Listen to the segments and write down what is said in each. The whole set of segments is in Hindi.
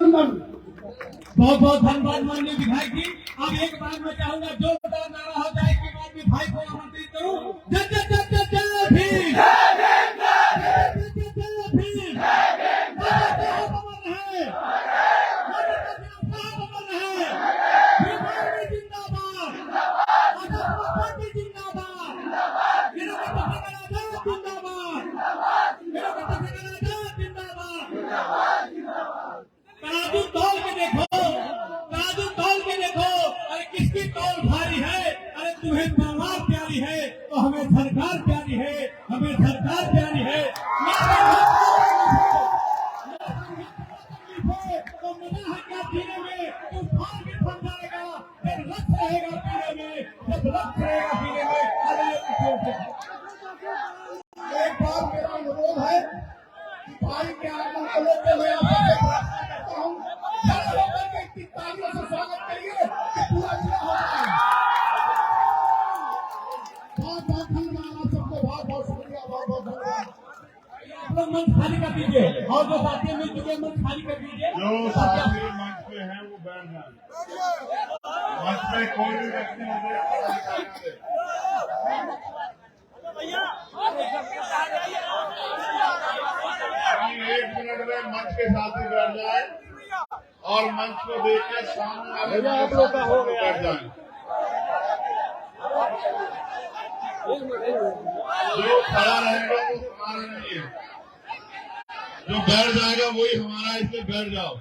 अभिनंदन। बहुत बहुत धन्यवाद माननीय विधायक जी। अब एक बार मैं चाहूंगा जोरदार नारा हो जाए कि बाद में भाई को आमंत्रित करूं। जय जय जय जय जय भीम, जय जय जय भीम, अमर रहे, अमर रहे, भीमानी जिंदाबाद, आजाद पार्टी जिंदाबाद, जिंदाबाद, जिंदाबाद। तराजू तौल के देखो, तराजू तौल के देखो। अरे किसकी तौल भारी है? अरे तुम्हें तलवार प्यारी है तो हमें सरकार प्यारी है, हमें सरकार प्यारी है। तो मजा है क्या पीने में? तूफान भी थम जाएगा जब लक्ष्य रहेगा पीने में, जब लक्ष्य रहेगा पीने में। एक बार मेरा अनुरोध है कि भाई के आगमन को लेते हुए आपको हूँ तालियों से स्वागत करिए कि पूरा जिला हो जाए। बहुत बहुत धन्यवाद आप सबको, बहुत बहुत शुक्रिया, बहुत बहुत धन्यवाद। आप लोग मंच खाली कर दीजिए और जो साथी मिल चुके हैं मंच खाली कर दीजिए। जो साथी मंच पे हैं वो बैठ जाए। मंच पे कोई भी व्यक्ति एक मिनट में मंच के साथी बैठ जाए और मंच को देख के सामने वाले आप लोग का हो गया बैठ जाए। जो खड़ा रहेगा वो हमारा नहीं है, जो बैठ जाएगा वही हमारा, इसलिए बैठ जाओ।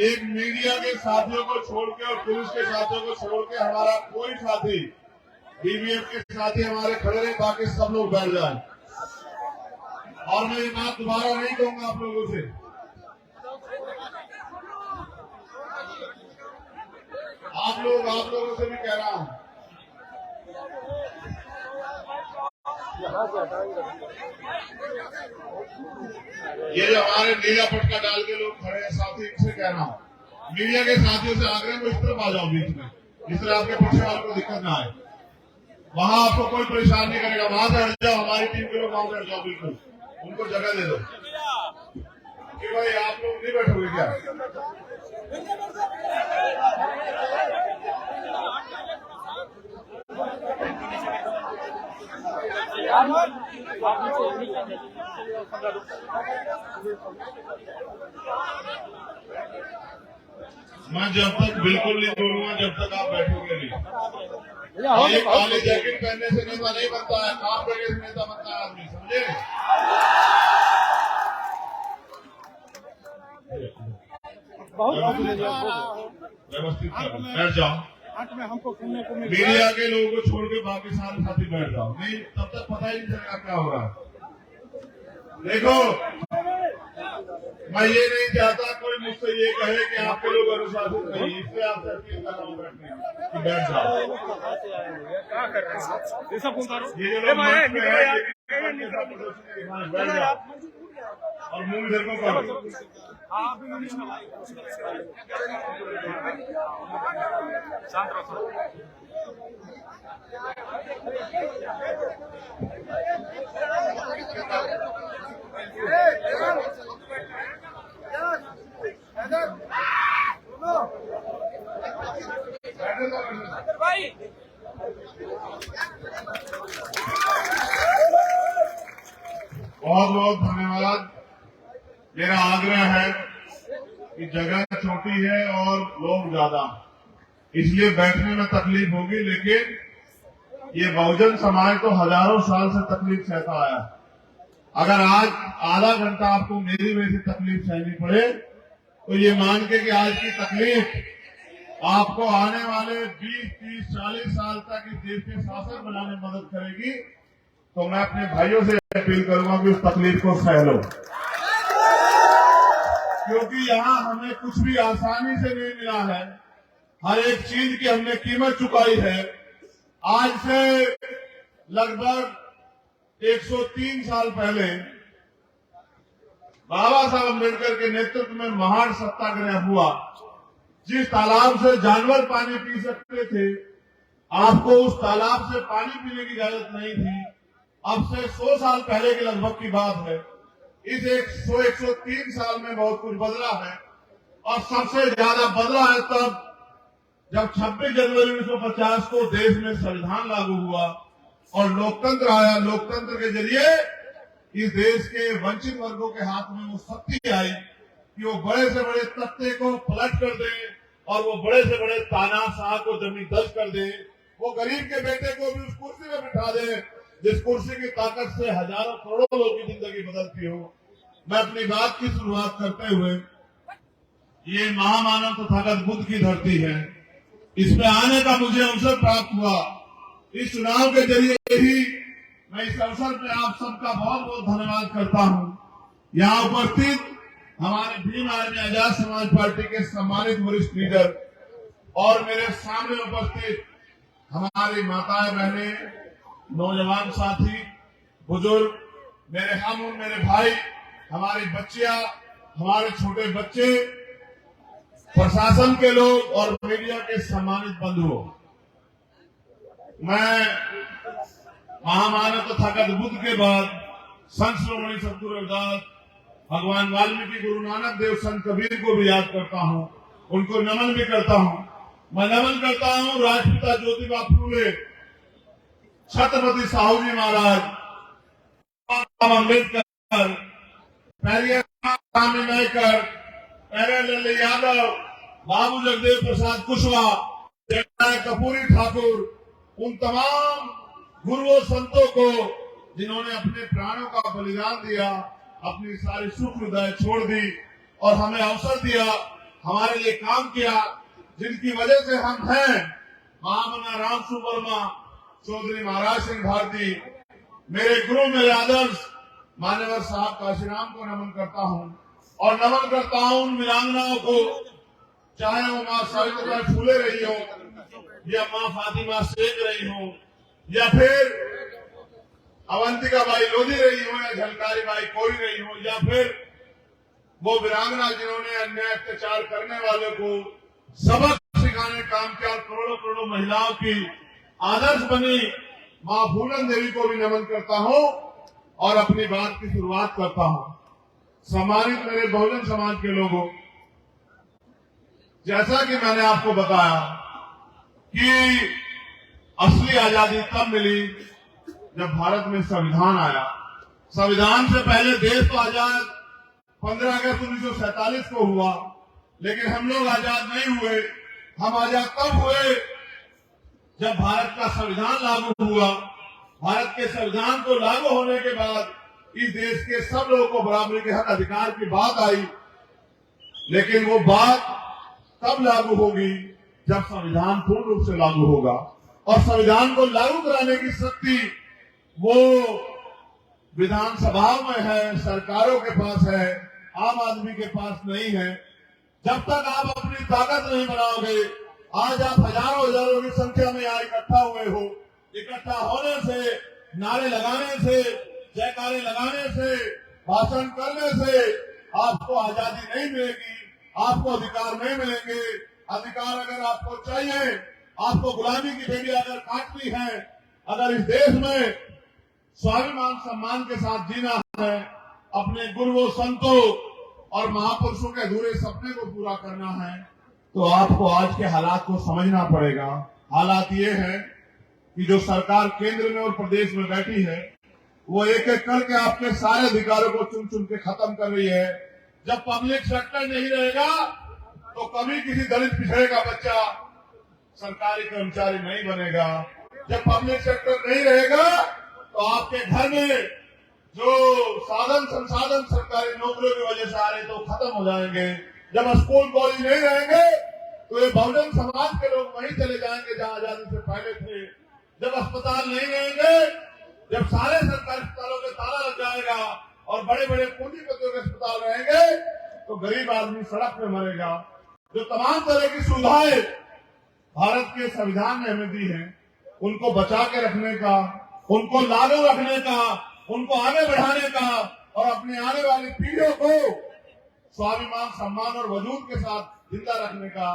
एक मीडिया के साथियों को छोड़ के और पुलिस के साथियों को छोड़ के हमारा कोई साथी, बीबीएफ के साथी हमारे खड़े रहे, बाकी सब लोग बैठ जाए। और मैं ये बात दोबारा नहीं कहूंगा आप लोगों से। आप लोगों से भी कह रहा हूं, ये जो हमारे नीला पटका डाल के लोग खड़े हैं साथी, इनसे कह रहा हूं, मीडिया के साथियों से आग्रह को इस तरफ आ जाओ बीच में, जिस तरह आपके पीछे वालों को दिक्कत ना आए। वहां आपको कोई परेशान नहीं करेगा, वहां से हट जाओ, हमारी टीम के लोग वहां से हट जाओ, बिल्कुल उनको जगह दे दो। कि भाई आप लोग नहीं बैठोगे क्या? मैं जब तक बिल्कुल नहीं बोलूंगा जब तक आप बैठोगे नहीं। ये काले जैकेट पहनने से नेता नहीं बनता है, काम करने से नेता बनता है आदमी, समझे? व्यवस्थित बैठ जाओ। मीडिया के लोगों को छोड़ के बाकी सारे साथी बैठ जाओ, नहीं तब तक पता ही नहीं चलेगा क्या हो रहा है। देखो, मैं ये नहीं चाहता कोई मुझसे ये कहे कि आपके लोग अनुशासित नहीं, इसलिए आपसे अपील कर रहा हूँ बैठने कि बैठ जाओ। क्या कर रहे हैं? ये सब ये जो लोग मंच पे हैं, बैठ जाओ और मुंह इधर को करो। शांत रहो। बहुत बहुत धन्यवाद। मेरा आग्रह है कि जगह छोटी है और लोग ज्यादा, इसलिए बैठने में तकलीफ होगी, लेकिन ये बहुजन समाज तो हजारों साल से तकलीफ सहता आया। अगर आज आधा घंटा आपको मेरी वजह से तकलीफ सहनी पड़े तो ये मान के कि आज की तकलीफ आपको आने वाले 20, 30, 40 साल तक इस देश के शासक बनाने में मदद करेगी, तो मैं अपने भाइयों से अपील करूंगा कि उस तकलीफ को सह लो, क्योंकि यहाँ हमें कुछ भी आसानी से नहीं मिला है। हर एक चीज की हमने कीमत चुकाई है। आज से लगभग 103 साल पहले बाबा साहब अम्बेडकर के नेतृत्व में महान सत्याग्रह हुआ। जिस तालाब से जानवर पानी पी सकते थे, आपको उस तालाब से पानी पीने की इजाजत नहीं थी, अब से 100 साल पहले के लगभग की बात है। इस 103 साल में बहुत कुछ बदला है और सबसे ज्यादा बदला है तब जब 26 जनवरी 1950 को देश में संविधान लागू हुआ और लोकतंत्र आया। लोकतंत्र के जरिए इस देश के वंचित वर्गों के हाथ में वो शक्ति आई कि वो बड़े से बड़े तख्ते को पलट कर दे और वो बड़े से बड़े तानाशाह को जमीन दस्त कर दे। वो गरीब के बेटे को भी उस कुर्सी में बिठा दे जिस कुर्सी की ताकत से हजारों करोड़ों लोगों की जिंदगी बदलती हो। मैं अपनी बात की शुरुआत करते हुए, ये महामानव तथागत बुद्ध की धरती है, इसमें आने का मुझे अवसर प्राप्त हुआ। इस चुनाव के जरिए ही मैं इस अवसर पे आप सबका बहुत बहुत धन्यवाद करता हूं। यहाँ उपस्थित हमारे भीम आर्मी आजाद समाज पार्टी के सम्मानित वरिष्ठ लीडर और मेरे सामने उपस्थित हमारी माताएं, बहनें, नौजवान साथी, बुजुर्ग, मेरे हम, मेरे भाई, हमारी बच्चियां, हमारे छोटे बच्चे, प्रशासन के लोग और मीडिया के सम्मानित बंधुओं, मैं महामानव तथागत बुद्ध के बाद संत श्रोमणी सतगुरु रविदास, भगवान वाल्मीकि, गुरु नानक देव, संत कबीर को भी याद करता हूं, उनको नमन भी करता हूं। मैं नमन करता हूं राष्ट्रपिता ज्योतिबा फूले, छत्रपति साहू जी महाराज, अम्बेडकर, पेरियार नायकर, प्यारेलाल यादव, बाबू जगदेव प्रसाद कुशवाहा, कपूरी ठाकुर, उन तमाम गुरुओं संतों को जिन्होंने अपने प्राणों का बलिदान दिया, अपनी सारी सुख हृदय छोड़ दी और हमें अवसर दिया, हमारे लिए काम किया, जिनकी वजह से हम हैं। महामना राम सुवर्मा, चौधरी महाराज सिंह भारती, मेरे गुरु, मेरे आदर्श मान्यवर साहब काशीराम को नमन करता हूं और नमन करता हूं उन वीरांगनाओं को, चाहे वो माँ सावित्रीबाई फूले रही हो या माँ फातिमा शेख रही हो या फिर अवंतिका बाई लोधी रही हो या झलकारी बाई कोई रही हो या फिर वो वीरांगना जिन्होंने अन्याय अत्याचार करने वाले को सबक सिखाने काम किया और करोड़ों करोड़ों महिलाओं की आदर्श बनी, माँ फूलन देवी को भी नमन करता हूं और अपनी बात की शुरुआत करता हूं। सम्मानित मेरे बहुजन समाज के लोगों, जैसा कि मैंने आपको बताया कि असली आजादी तब मिली जब भारत में संविधान आया। संविधान से पहले देश तो आजाद 15 अगस्त 1947 को हुआ, लेकिन हम लोग आजाद नहीं हुए। हम आजाद तब हुए जब भारत का संविधान लागू हुआ। भारत के संविधान को लागू होने के बाद इस देश के सब लोगों को बराबरी के हक अधिकार की बात आई, लेकिन वो बात तब लागू होगी जब संविधान पूर्ण रूप से लागू होगा और संविधान को लागू कराने की शक्ति वो विधानसभा में है, सरकारों के पास है, आम आदमी के पास नहीं है। जब तक आप अपनी ताकत नहीं बनाओगे, आज आप हजारों हजारों की संख्या में यहाँ इकट्ठा हुए हो, इकट्ठा होने से, नारे लगाने से, जयकारे लगाने से, भाषण करने से आपको आजादी नहीं मिलेगी, आपको अधिकार नहीं मिलेंगे। अधिकार अगर आपको चाहिए, आपको गुलामी की बेड़ी अगर काटनी है, अगर इस देश में स्वाभिमान सम्मान के साथ जीना है, अपने गुरुओं, संतों और महापुरुषों के अधूरे सपने को पूरा करना है, तो आपको आज के हालात को समझना पड़ेगा। हालात ये है कि जो सरकार केंद्र में और प्रदेश में बैठी है, वो एक एक करके आपके सारे अधिकारों को चुन चुन के खत्म कर रही है। जब पब्लिक सेक्टर नहीं रहेगा तो कभी किसी दलित पिछड़े का बच्चा सरकारी कर्मचारी नहीं बनेगा। जब पब्लिक सेक्टर नहीं रहेगा तो आपके घर में जो साधन संसाधन सरकारी नौकरियों की वजह से आ रहे तो खत्म हो जाएंगे। जब स्कूल कॉलेज नहीं रहेंगे तो ये बहुजन समाज के लोग वहीं चले जाएंगे जहां आजादी से पहले थे। जब अस्पताल नहीं रहेंगे, जब सारे सरकारी अस्पतालों के ताला लग जाएगा और बड़े बड़े पूंजीपतियों के अस्पताल रहेंगे तो गरीब आदमी सड़क पे मरेगा। जो तमाम तरह की सुविधाएं भारत के संविधान ने हमें दी हैं, उनको बचा के रखने का, उनको लागू रखने का, उनको आगे बढ़ाने का और अपने आने वाली पीढ़ियों को स्वाभिमान, सम्मान और वजूद के साथ जिंदा रखने का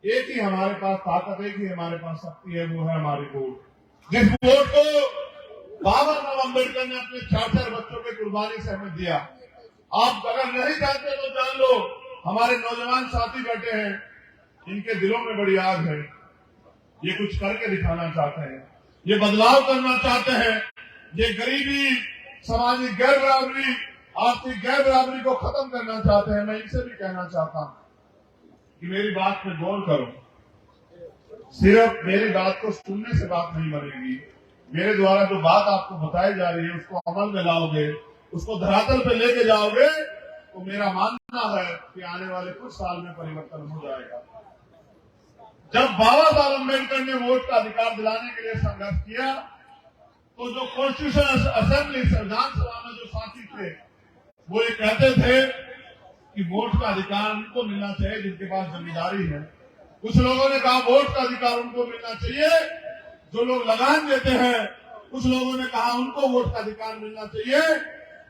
एक ही हमारे पास ताकत, एक ही हमारे पास शक्ति है, वो है हमारी वोट। जिस वोट को बाबा साहब अम्बेडकर ने अपने 4 बच्चों के कुर्बानी से हमें दिया। आप अगर नहीं जानते तो जान लो, हमारे नौजवान साथी बैठे हैं, इनके दिलों में बड़ी आग है, ये कुछ करके दिखाना चाहते हैं, ये बदलाव करना चाहते हैं, ये गरीबी, सामाजिक गैर बराबरी, आर्थिक गैर बराबरी को खत्म करना चाहते हैं। मैं इनसे भी कहना चाहता हूं कि मेरी बात पे गौर करो। सिर्फ मेरी बात को सुनने से बात नहीं बनेगी, मेरे द्वारा जो बात आपको बताई जा रही है उसको अमल में लाओगे, उसको धरातल पे लेके जाओगे, तो मेरा मानना है कि आने वाले कुछ साल में परिवर्तन हो जाएगा। जब बाबा साहब अम्बेडकर ने वोट का अधिकार दिलाने के लिए संघर्ष किया, तो जो कॉन्स्टिट्यूशन असेंबली, संविधान सभा में जो साथी थे, वो ये कहते थे कि वोट का अधिकार उनको मिलना चाहिए जिनके पास जमींदारी है। कुछ लोगों ने कहा वोट का अधिकार उनको मिलना चाहिए जो लोग लगान देते हैं। कुछ लोगों ने कहा उनको वोट का अधिकार मिलना चाहिए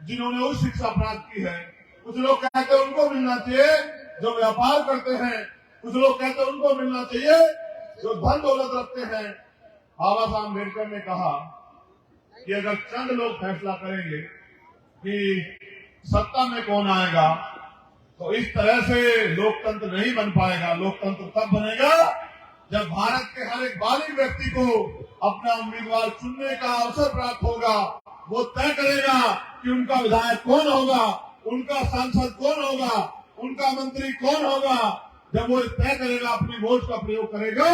जिन्होंने उच्च शिक्षा प्राप्त की है। कुछ लोग कहते हैं उनको मिलना चाहिए जो व्यापार करते हैं। कुछ लोग कहते हैं उनको मिलना चाहिए जो धन दौलत रखते हैं। बाबा साहब अम्बेडकर ने कहा कि अगर चंद लोग फैसला करेंगे कि सत्ता में कौन आएगा, तो इस तरह से लोकतंत्र नहीं बन पाएगा। लोकतंत्र तब बनेगा जब भारत के हर एक बालिग व्यक्ति को अपना उम्मीदवार चुनने का अवसर प्राप्त होगा। वो तय करेगा कि उनका विधायक कौन होगा, उनका सांसद कौन होगा, उनका मंत्री कौन होगा। जब वो तय करेगा, अपनी वोट का प्रयोग करेगा,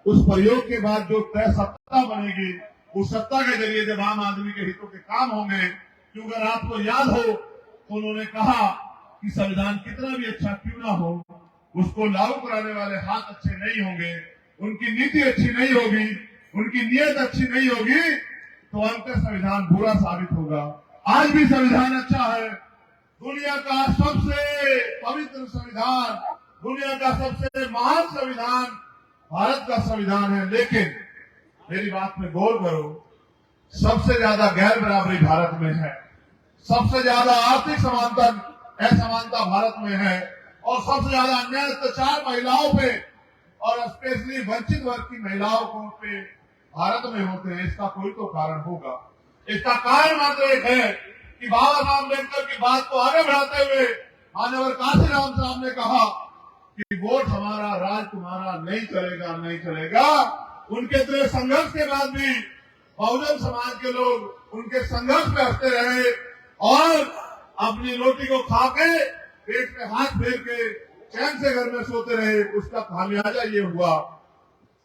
उस प्रयोग के बाद जो तय सत्ता बनेगी, उस सत्ता के जरिए जब आम आदमी के हितों के काम होंगे। क्योंकि अगर आपको याद हो तो उन्होंने कहा कि संविधान कितना भी अच्छा क्यों ना हो, उसको लागू कराने वाले हाथ अच्छे नहीं होंगे, उनकी नीति अच्छी नहीं होगी, उनकी नीयत अच्छी नहीं होगी, तो अंततः संविधान बुरा साबित होगा। आज भी संविधान अच्छा है, दुनिया का सबसे पवित्र संविधान, दुनिया का सबसे महान संविधान भारत का संविधान है। लेकिन मेरी बात में गौर करो, सबसे ज्यादा गैर बराबरी भारत में है, सबसे ज्यादा आर्थिक समानता असमानता भारत में है, और सबसे ज्यादा अन्याय अत्याचार महिलाओं पे और स्पेशली वंचित वर्ग की महिलाओं को पे भारत में होते हैं। इसका कोई तो कारण होगा। इसका कारण मात्र एक है कि बाबा साहब अम्बेडकर की बात को आगे बढ़ाते हुए माननीय काशीराम साहब ने कहा कि वोट हमारा, राज तुम्हारा, नहीं चलेगा, नहीं चलेगा। उनके तो संघर्ष के बाद भी बहुजन समाज के लोग उनके संघर्ष पे हंसते रहे और अपनी रोटी को खा के पेट पे हाथ फेर के चैन से घर में सोते रहे। उसका खामियाजा ये हुआ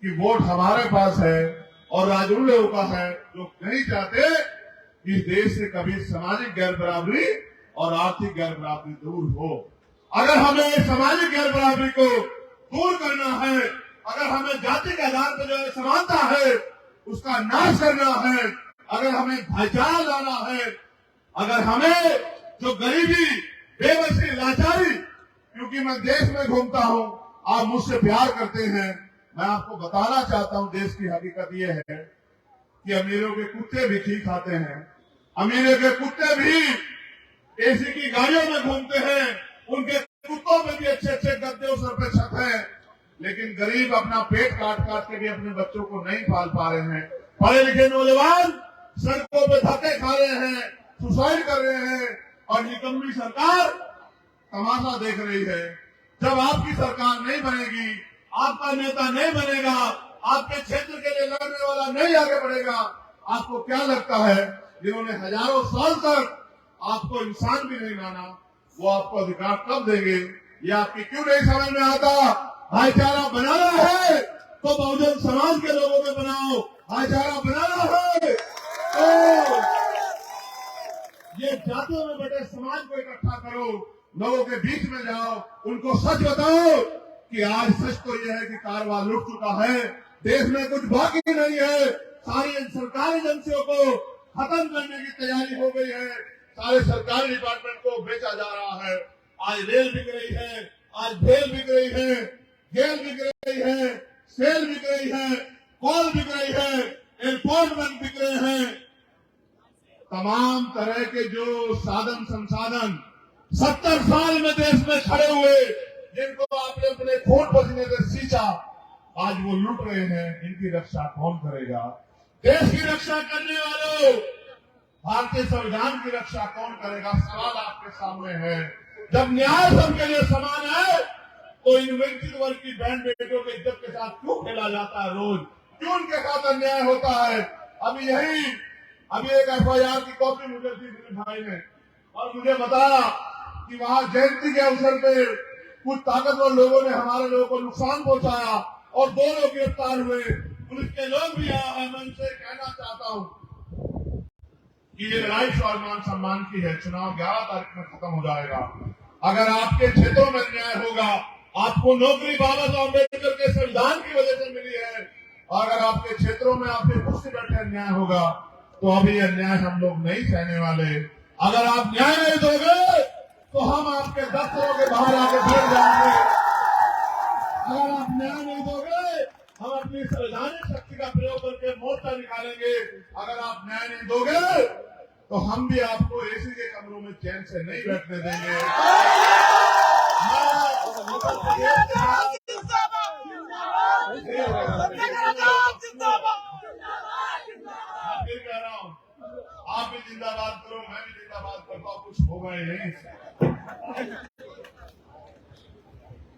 कि वोट हमारे पास है और राज उन लोगों का है जो नहीं चाहते इस देश से कभी सामाजिक गैर बराबरी और आर्थिक गैर बराबरी दूर हो। अगर हमें सामाजिक गैर बराबरी को दूर करना है, अगर हमें जाति के आधार पर जो समानता है उसका नाश करना है, अगर हमें भाईचारा लाना है, अगर हमें जो गरीबी, बेबसी, लाचारी, क्योंकि मैं देश में घूमता हूं, आप मुझसे प्यार करते हैं, मैं आपको बताना चाहता हूं देश की हकीकत यह है कि अमीरों के कुत्ते भी ठीक खाते हैं, अमीरों के कुत्ते भी एसी की गाड़ियों में घूमते हैं, उनके कुत्तों में भी अच्छे अच्छे गद्दे सर पे छत है, लेकिन गरीब अपना पेट काट काट के भी अपने बच्चों को नहीं पाल पा रहे हैं। पढ़े लिखे नौजवान सड़कों पे धक्के खा रहे हैं, सुसाइड कर रहे हैं, और निकम्मी सरकार तमाशा देख रही है। जब आपकी सरकार नहीं बनेगी, आपका नेता नहीं बनेगा, आपके क्षेत्र के लिए लड़ने वाला नहीं आगे बढ़ेगा, आपको क्या लगता है जिन्होंने हजारों साल तक आपको इंसान भी नहीं माना, वो आपको अधिकार कब देंगे? ये आपकी क्यों नहीं समझ में आता? भाईचारा बनाना है तो बहुजन समाज के लोगों में बनाओ, भाईचारा बनाना है तो ये जातियों में बटे समाज को इकट्ठा करो, लोगों के बीच में जाओ, उनको सच बताओ कि आज सच तो यह है कि कारवां लुट चुका है, देश में कुछ बाकी नहीं है, सारी सरकारी एजेंसियों को खत्म करने की तैयारी हो गई है, सारे सरकारी डिपार्टमेंट को बेचा जा रहा है। आज रेल बिक रही है, आज भेल बिक रही है, गेल बिक रही है, सेल बिक रही है, कॉल बिक रही है, एयरपोर्ट बिक रहे हैं। तमाम तरह के जो साधन संसाधन 70 साल में देश में खड़े हुए, जिनको आपने अपने खून पसीने से सींचा, आज वो लूट रहे हैं। इनकी रक्षा कौन करेगा? देश की रक्षा करने वालों, भारतीय संविधान की रक्षा कौन करेगा? सवाल आपके सामने है। जब न्याय सबके लिए समान है तो इन वंचित वर्ग की बहन बेटियों की इज्जत के साथ क्यों खेला जाता है? रोज क्यों उनके साथ अन्याय होता है? अभी एक FIR की कॉपी मुझे दी दिलीप भाई ने और मुझे बताया कि वहां जयंती के अवसर पे कुछ ताकतवर लोगों ने हमारे लोगों को नुकसान पहुंचाया और 2 लोग गिरफ्तार हुए। पुलिस के लोग भी आया है। मैं उनसे कहना चाहता हूं कि ये लड़ाई स्वाभिमान सम्मान की है। चुनाव 11 तारीख में खत्म हो जाएगा। अगर आपके क्षेत्रों में अन्याय होगा, आपको नौकरी बाबा साहब अम्बेडकर के संविधान की वजह से मिली है, अगर आपके क्षेत्रों में आपके कुर्सी बैठे अन्याय होगा तो अभी अन्याय हम लोग नहीं सहने वाले। अगर आप न्याय नहीं दोगे तो हम आपके दफ्तरों के बाहर आके बैठ जाएंगे। अगर आप न्याय नहीं दोगे हम अपनी संवैधानिक शक्ति का प्रयोग करके मोर्चा निकालेंगे। अगर आप न्याय नहीं दोगे तो हम भी आपको एसी के कमरों में चैन से नहीं बैठने देंगे। फिर कह रहा हूँ, आप भी जिंदाबाद करो, मैं भी जिंदाबाद करता हूँ। कुछ होगा ही नहीं।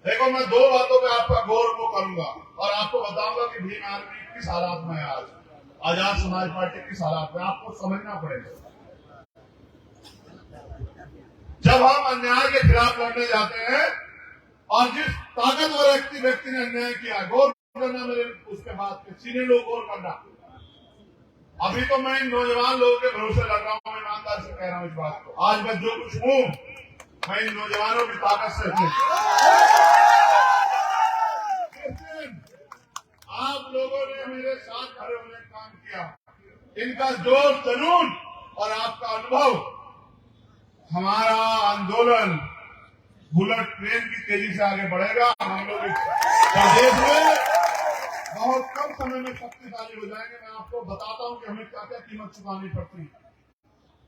देखो, मैं 2 बातों पे आपका गौर को करूंगा और आपको बताऊंगा कि भीम आर्मी किस हालात में है। आज आजाद समाज पार्टी किस हालात में, आपको समझना पड़ेगा। जब हम अन्याय के खिलाफ लड़ने जाते हैं और जिस ताकतवर व्यक्ति ने अन्याय किया, गौर करना, मेरे उसके बाद सीनियर लोग गौर करना। अभी तो मैं इन नौजवान लोगों के भरोसे लड़ रहा हूं, ईमानदार से कह रहा हूं इस बात को। आज मैं जो कुछ हूं मैं इन नौजवानों की ताकत से हूं। आप लोगों ने मेरे साथ खड़े होने का काम किया। इनका जोश, जुनून और आपका अनुभव, हमारा आंदोलन बुलेट ट्रेन की तेजी से आगे बढ़ेगा। हम लोग इस प्रदेश में बहुत कम समय में शक्तिशाली हो जाएंगे। मैं आपको बताता हूं कि हमें क्या क्या कीमत चुकानी पड़ती है।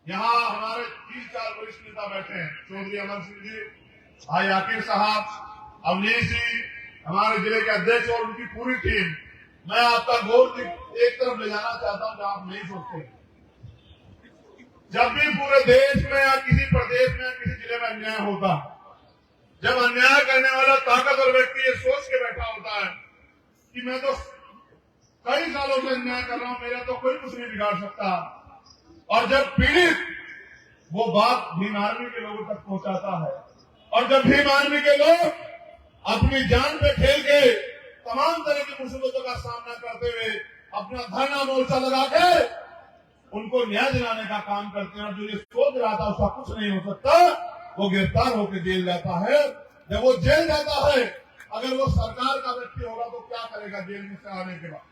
यहाँ हमारे 3-4 वरिष्ठ नेता बैठे हैं, चौधरी अमर सिंह जी, भाई आकिर साहब, अवनीश जी, हमारे जिले के अध्यक्ष और उनकी पूरी टीम। मैं आपका गौर एक तरफ ले जाना चाहता हूं जो आप नहीं सोचते। जब भी पूरे देश में या किसी प्रदेश में या किसी जिले में अन्याय होता, जब अन्याय करने वाला ताकतवर व्यक्ति ये सोच के बैठा होता है कि मैं तो कई सालों से अन्याय कर रहा हूं, मेरा तो कोई कुछ नहीं बिगाड़ सकता, और जब पीड़ित वो बात भीम आर्मी के लोगों तक पहुंचाता है और जब भीम आर्मी के लोग अपनी जान पे खेल के तमाम तरह की मुसीबतों का सामना करते हुए अपना धरना मोर्चा लगा के उनको न्याय दिलाने का काम करते हैं, और जो ये सोच रहा था उसका कुछ नहीं हो सकता, वो गिरफ्तार होकर जेल जाता है। जब वो जेल जाता है, अगर वो सरकार का व्यक्ति होगा तो क्या करेगा? जेल में से आने के बाद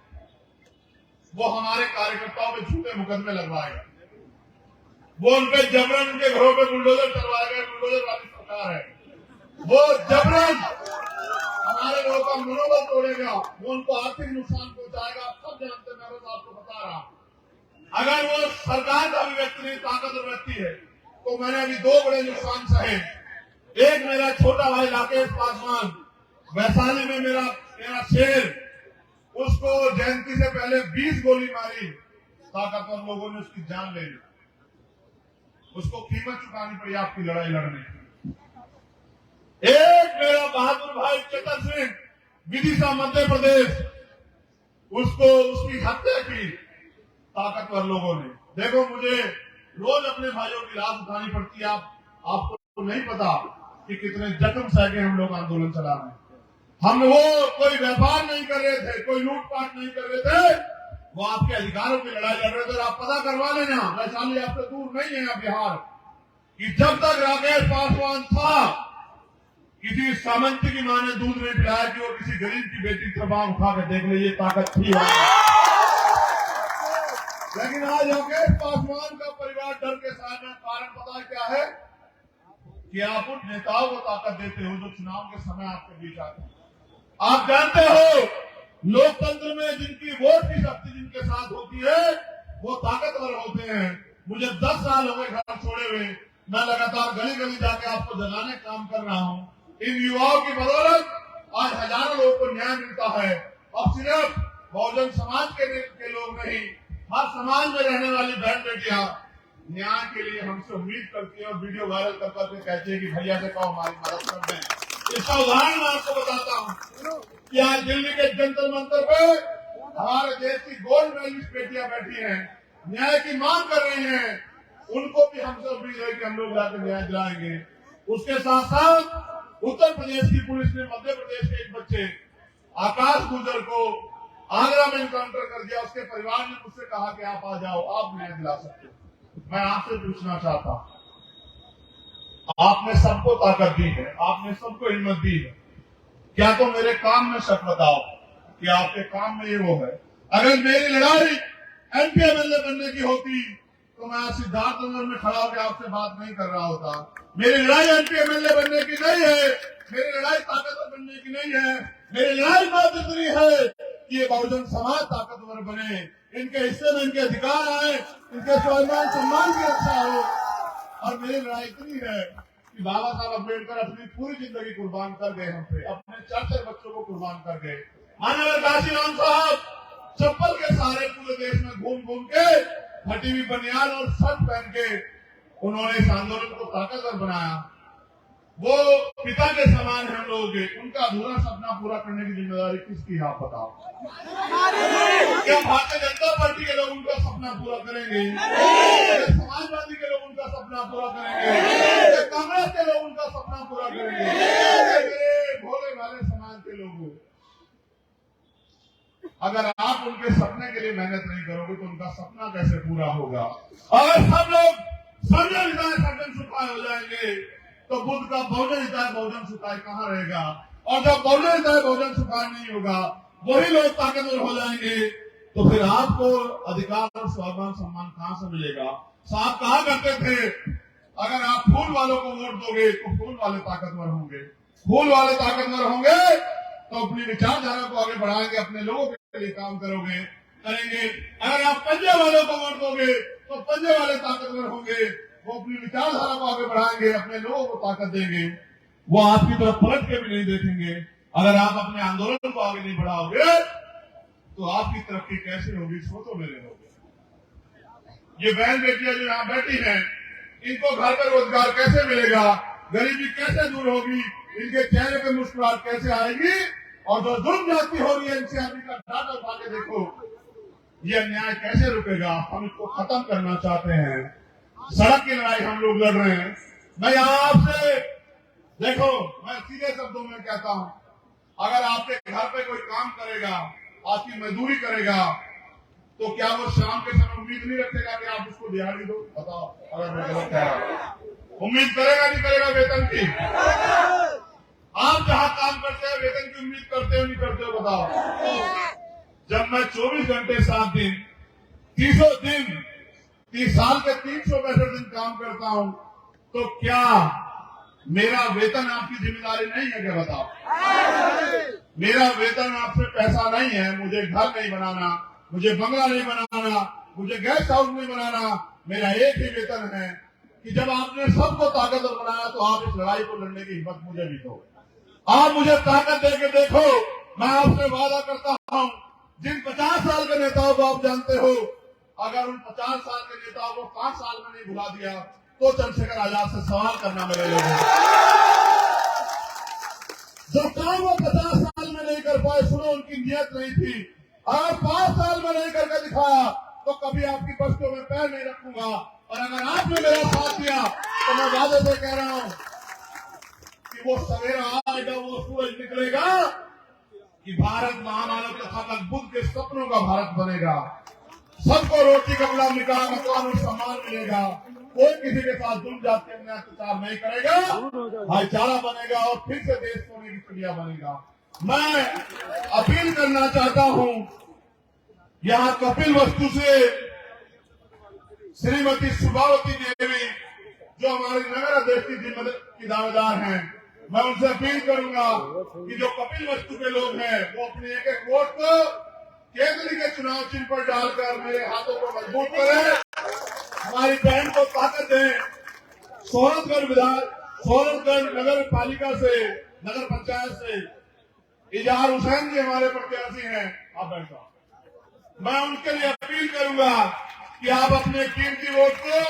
वो हमारे कार्यकर्ताओं पे झूठे मुकदमे लगवाएगा, वो उनपे जबरन उनके घरों पे बुलडोजर चलवाएगा। बुलडोजर वाली सरकार है, वो जबरन हमारे लोगों का मनोबल तोड़ेगा, वो उनको आर्थिक नुकसान पहुंचाएगा। आप सब जानते हैं, मैं बस आपको बता रहा हूं। अगर वो सरकार का भी व्यक्ति नहीं, ताकतवर व्यक्ति है, तो मैंने अभी 2 बड़े नुकसान सहे। एक, मेरा छोटा भाई राकेश पासवान, वैशाली में मेरा शेर, उसको जयंती से पहले 20 गोली मारी, ताकतवर लोगों ने उसकी जान ले ली। उसको कीमत चुकानी पड़ी आपकी लड़ाई लड़ने की। एक, मेरा बहादुर भाई चेतन सिंह, विदिशा मध्य प्रदेश, उसको उसकी हत्या की ताकतवर लोगों ने। देखो, मुझे रोज अपने भाइयों की लाश उठानी पड़ती है। आपको नहीं पता कि कितने जख्म सह के हम लोग आंदोलन चला रहे हैं। हम वो कोई व्यापार नहीं कर रहे थे, कोई लूटपाट नहीं कर रहे थे, वो आपके अधिकारों की लड़ाई लड़ रहे थे। और आप पता करवा लेना, वैशाली आपसे दूर नहीं है बिहार, कि जब तक राकेश पासवान था, किसी सामंत की मां ने दूध नहीं पिलाया कि और किसी गरीब की बेटी प्रभाव उठा के देख लीजिए, ताकत थी। लेकिन आज राकेश पासवान का परिवार डर के साथ में, कारण पता क्या है? कि आप उन नेताओं को ताकत देते हो जो चुनाव के समय आपके बीच आते हैं। आप जानते हो, लोकतंत्र में जिनकी वोट की शक्ति जिनके साथ होती है, वो ताकतवर होते हैं। मुझे 10 साल हो गए घर छोड़े हुए, मैं लगातार गली गली जाके आपको जगाने का काम कर रहा हूं। इन युवाओं की बदौलत आज हजारों लोगों को न्याय मिलता है, और सिर्फ बहुजन समाज के लोग नहीं, हर समाज में रहने वाली बहन बेटियां न्याय के लिए हमसे उम्मीद करती है और वीडियो वायरल कर करके कहती है कि भैया से कहो हमारी मदद कर दें। इसका उदाहरण मैं आपको बताता हूँ कि आज दिल्ली के जंतर मंतर पे हमारे देश की गोल्ड मेडलिस्ट बेटियां बैठी हैं, न्याय की मांग कर रही हैं। उनको भी हमसे उम्मीद है कि हम लोग जाकर न्याय दिलाएंगे। उसके साथ साथ उत्तर प्रदेश की पुलिस ने मध्य प्रदेश के एक बच्चे आकाश गुजर को आगरा में इनकाउंटर कर दिया। उसके परिवार ने मुझसे कहा कि आप आ जाओ, आप न्याय दिला सकते हो। मैं आपसे पूछना चाहता हूं, आपने सबको ताकत दी है, आपने सबको हिम्मत दी है, क्या तो मेरे काम में शक बताओ कि आपके काम में ये वो है। अगर मेरी लड़ाई एमपी एमएलए बनने की होती तो मैं सिद्धार्थनगर में खड़ा होकर आपसे बात नहीं कर रहा होता। मेरी लड़ाई एमपी एमएलए बनने की नहीं है, मेरी लड़ाई ताकतवर बनने की नहीं है। मेरी लड़ाई मात्र इतनी है कि ये बहुजन समाज ताकतवर बने, इनके हिस्से में इनके अधिकार आए, इनके स्वाभिमान सम्मान की रक्षा हो। और मेरी लड़ाई इतनी है कि बाबा साहब अम्बेडकर अपनी पूरी जिंदगी कुर्बान कर गए हम पे, अपने 4 बच्चों को कुर्बान कर गए। माननीय काशीराम साहब चप्पल के सहारे पूरे देश में घूम घूम के फटी हुई बनियान और शर्ट पहन के उन्होंने इस आंदोलन को ताकतवर बनाया। वो पिता के समान है हम लोगों के, उनका अधूरा सपना पूरा करने की जिम्मेदारी किसकी है आप बताओ? क्या भारतीय जनता पार्टी के लोग उनका सपना पूरा करेंगे? क्या समाजवादी के लोग उनका सपना पूरा करेंगे? क्या कांग्रेस के लोग उनका सपना पूरा करेंगे? मेरे भोले भाले समाज के लोगों, अगर आप उनके सपने के लिए मेहनत नहीं करोगे तो उनका सपना कैसे पूरा होगा? अगर सब लोग सर्जन हिताय सर्जन सुखाय हो जाएंगे तो बुद्ध का बहुजन हिताय बहुजन सुखाय कहाँ रहेगा? और जब बहुजन हिताय बहुजन सुखाय नहीं होगा, वही लोग ताकतवर हो जाएंगे, तो फिर आपको अधिकार और स्वाभिमान सम्मान कहाँ से मिलेगा? साहब कहा करते थे, अगर आप फूल वालों को वोट दोगे तो फूल वाले ताकतवर होंगे, फूल वाले ताकतवर होंगे तो अपनी विचारधारा को आगे बढ़ाएंगे, अपने लोगों के लिए काम करेंगे। अगर आप पंजे वालों को वोट दोगे तो पंजे वाले ताकतवर होंगे, वो अपनी विचारधारा को आगे बढ़ाएंगे, अपने लोगों को ताकत देंगे, वो आपकी तरफ पलट के भी नहीं देखेंगे। अगर आप अपने आंदोलन को आगे नहीं बढ़ाओगे तो आपकी तरक्की कैसे होगी? सोचो मेरे लोग। ये बहन बेटियां जो यहाँ बैठी हैं, इनको घर पर रोजगार कैसे मिलेगा? गरीबी कैसे दूर होगी? इनके चेहरे पे मुस्कुराहट कैसे आएगी? और जो जुर्म जाती हो रही है एनसीआरबी का डाटा उठा के देखो, ये अन्याय कैसे रुकेगा? हम इसको खत्म करना चाहते हैं। सड़क की लड़ाई हम लोग लड़ रहे हैं। मैं यहाँ आपसे देखो, मैं सीधे शब्दों में कहता हूँ, अगर आपके घर पे कोई काम करेगा, आपकी मजदूरी करेगा, तो क्या वो शाम के समय उम्मीद नहीं रखेगा कि आप उसको दिहाड़ी दो? बताओ, अगर मैं गलत कह रहा हूं। उम्मीद करेगा नहीं करेगा वेतन की? आप जहां काम करते हैं वेतन की उम्मीद करते हो नहीं करते हो? बताओ। जब मैं 24 घंटे 7 दिन 300 दिन 30 साल के 365 दिन काम करता हूं, तो क्या मेरा वेतन आपकी जिम्मेदारी नहीं है क्या? बताओ। मेरा वेतन आपसे पैसा नहीं है, मुझे घर नहीं बनाना, मुझे बंगला नहीं बनाना, मुझे गेस्ट हाउस नहीं बनाना। मेरा एक ही वेतन है कि जब आपने सबको ताकतवर बनाया तो आप इस लड़ाई को लड़ने की हिम्मत मुझे भी दो। आप मुझे ताकत देके देखो। मैं आपसे वादा करता हूं, जिन 50 साल के नेताओं को आप जानते हो, अगर उन 50 साल के नेताओं को 5 साल में नहीं भुला दिया तो चंद्रशेखर आजाद से सवाल करना मेरे लोगों। जो काम वो 50 साल में नहीं कर पाए, सुनो उनकी नियत नहीं थी। अगर 5 साल में नहीं करके दिखाया तो कभी आपकी बस्तियों में पैर नहीं रखूंगा। और अगर आपने मेरा साथ दिया तो मैं वादे से कह रहा हूं कि वो सवेरा आएगा, वो सूरज निकलेगा कि भारत महामानव तथा बुद्ध के सपनों का भारत बनेगा। सबको रोटी कपड़ा मकान और सम्मान मिलेगा। कोई किसी के साथ जुड़ जात के अत्याचार नहीं करेगा, भाईचारा बनेगा और फिर से देश सोने की चिड़िया बनेगा। मैं अपील करना चाहता हूं, यहाँ कपिल वस्तु से श्रीमती सुभावती देवी जो हमारे नगर अध्यक्ष की दावेदार हैं, मैं उनसे अपील करूंगा कि जो कपिल वस्तु के लोग हैं वो अपने एक एक वोट को केंद्र के चुनाव चिन्ह पर डालकर मेरे हाथों को मजबूत करें, हमारी बहन को ताकत दें। सोहरतगढ़ नगर पालिका से, नगर पंचायत से इजहार हुसैन जी हमारे प्रत्याशी हैं। आप बैठो। मैं उनके लिए अपील करूंगा कि आप अपने कीमती वोट को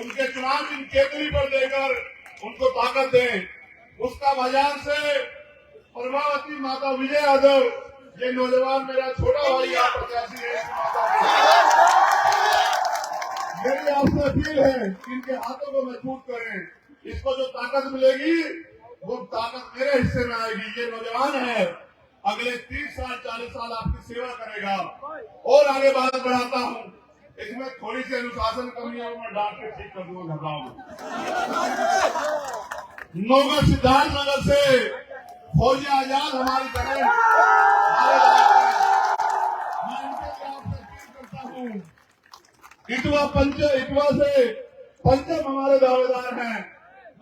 उनके चुनाव की केतली पर देकर उनको ताकत दें। उसका बाजार से प्रभावती माता विजय यादव, ये नौजवान मेरा छोटा भाई आप प्रत्याशी है, मेरी आपसे अपील है कि इनके हाथों को मजबूत करें। इसको जो ताकत मिलेगी वो ताकत मेरे हिस्से में आएगी। ये नौजवान है, अगले 30 साल 40 साल आपकी सेवा करेगा। और आगे बात बढ़ाता हूँ, इसमें थोड़ी सी अनुशासन कमी है, मैं डांट के ठीक कर दूंगा, घबराओ। नौगढ़ सिद्धार्थ नगर से फौजिया आजाद हमारी बहन, मैं इनके लिए आपसे अपील करता हूँ। इटवा से पंचम हमारे दावेदार हैं,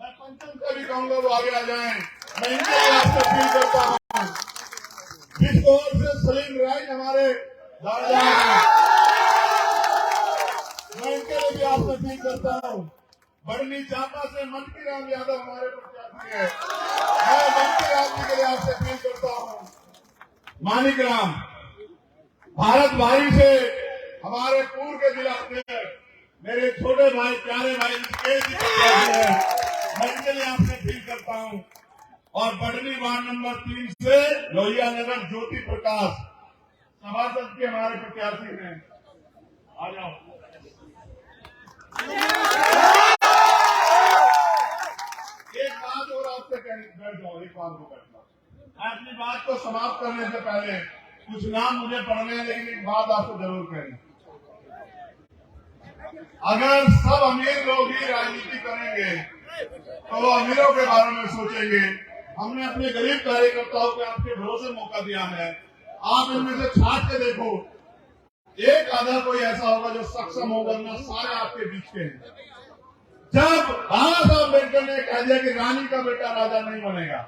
मैं पंचम से भी कहूंगा वो आगे आ जाएं। मैं इनके लिए आपसे अपील करता हूँ। बिजनौर से सलीम राय हमारे दावेदार हैं, मैं इनके लिए भी आपसे अपील करता हूँ। बढ़नी चांपा से मंकी राम यादव हमारे प्रत्याशी है, मैं मंकी राम जी के लिए आपसे अपील करता हूँ। मानिक राम भारत भाई से हमारे पूर्व के जिला अध्यक्ष मेरे छोटे भाई प्यारे भाई है, मैं इनके लिए आपसे अपील करता हूँ। और बढ़नी वार्ड नंबर 3 से लोहिया नगर ज्योति प्रकाश सभासद के हमारे प्रत्याशी हैं, आ जाओ। एक बात और आपसे बैठ जाओ, एक बात को बैठना। अपनी बात को समाप्त करने से पहले कुछ नाम मुझे पढ़ने हैं, लेकिन एक बात आपको जरूर कहनी। अगर सब अमीर लोग ही राजनीति करेंगे तो वो अमीरों के बारे में सोचेंगे। हमने अपने गरीब कार्यकर्ताओं को आपके भरोसे मौका दिया है, आप इनमें से छाट के देखो, एक आधा कोई ऐसा होगा जो सक्षम होगा, ना सारे आपके बीच के हैं। जब बाबा साहब अम्बेडकर ने कह दिया कि रानी का बेटा राजा नहीं बनेगा,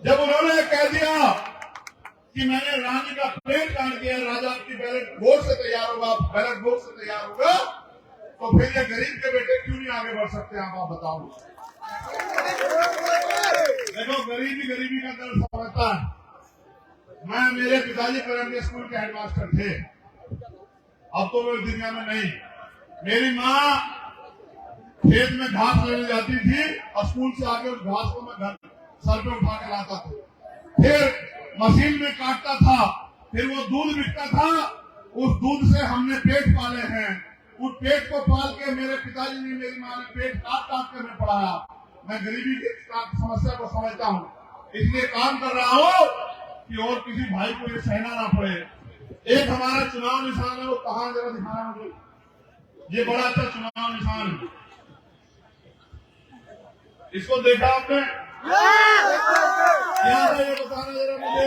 जब उन्होंने कह दिया कि मैंने रानी का पेट काट दिया, राजा आपकी बैलेट वोट से तैयार होगा, बैलेट वोट से तैयार होगा, तो फिर ये गरीब के बेटे क्यों नहीं आगे बढ़ सकते आप बताओ। देखो गरीबी का दर्द समझता है। मैं मेरे पिताजी प्राइमरी स्कूल के हेडमास्टर थे, अब तो वो दुनिया में नहीं। मेरी माँ खेत में घास लेने जाती थी और स्कूल से आके उस घास को मैं घर सर पे उठा के लाता था, फिर मशीन में काटता था, फिर वो दूध बिकता था, उस दूध से हमने पेट पाले हैं। उस पेट को पाल के मेरे पिताजी ने, मेरी माँ ने पेट काट काट के मैं पढ़ाया। मैं गरीबी की समस्या को समझता हूँ, इसलिए काम कर रहा हूँ कि और किसी भाई को ये सहना ना पड़े। एक हमारा चुनाव निशान है, वो कहाँ जरा दिखाना मुझे, ये बड़ा अच्छा चुनाव निशान है, इसको देखा आपने? क्या है ये बताना जरा मुझे।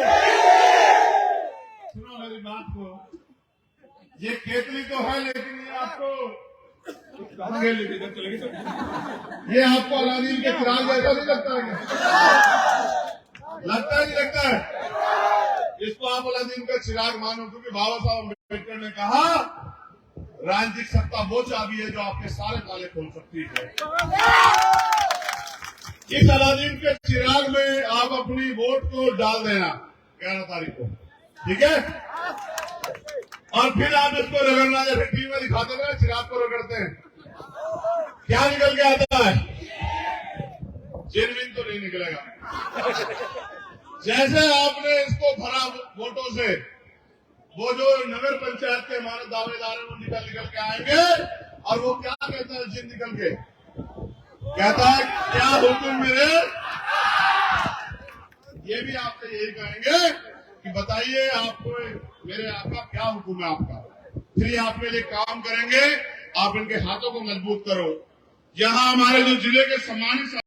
सुनो मेरी बात को, ये केतली तो है, लेकिन ये आपको ये आपको अलादीन के चिराग जैसा नहीं लगता है? लगता है नहीं लगता है? इसको आप अलादीन का चिराग मानो, क्योंकि बाबा साहब अम्बेडकर ने कहा राजनीतिक सत्ता वो चाबी है जो आपके सारे ताले खोल सकती है। इस अलादीन के चिराग में आप अपनी वोट को डाल देना 11 तारीख को, ठीक है? और फिर आप इसको रगड़ना, जैसे टीवी में दिखाते हैं चिराग को रगड़ते हैं, क्या निकल के आता है? जेनविन तो नहीं निकलेगा। जैसे आपने इसको भरा वोटों से, वो जो नगर पंचायत के हमारे दावेदार हैं वो निकल के आएंगे, और वो क्या कहता है जिन निकल के कहता है क्या हुक्म मेरे, ये भी आपसे यही कहेंगे कि बताइए आपको मेरे आपका क्या हुक्म है आपका। फिर आप मेरे लिए काम करेंगे, आप इनके हाथों को मजबूत करो। यहाँ हमारे जो जिले के सम्मानित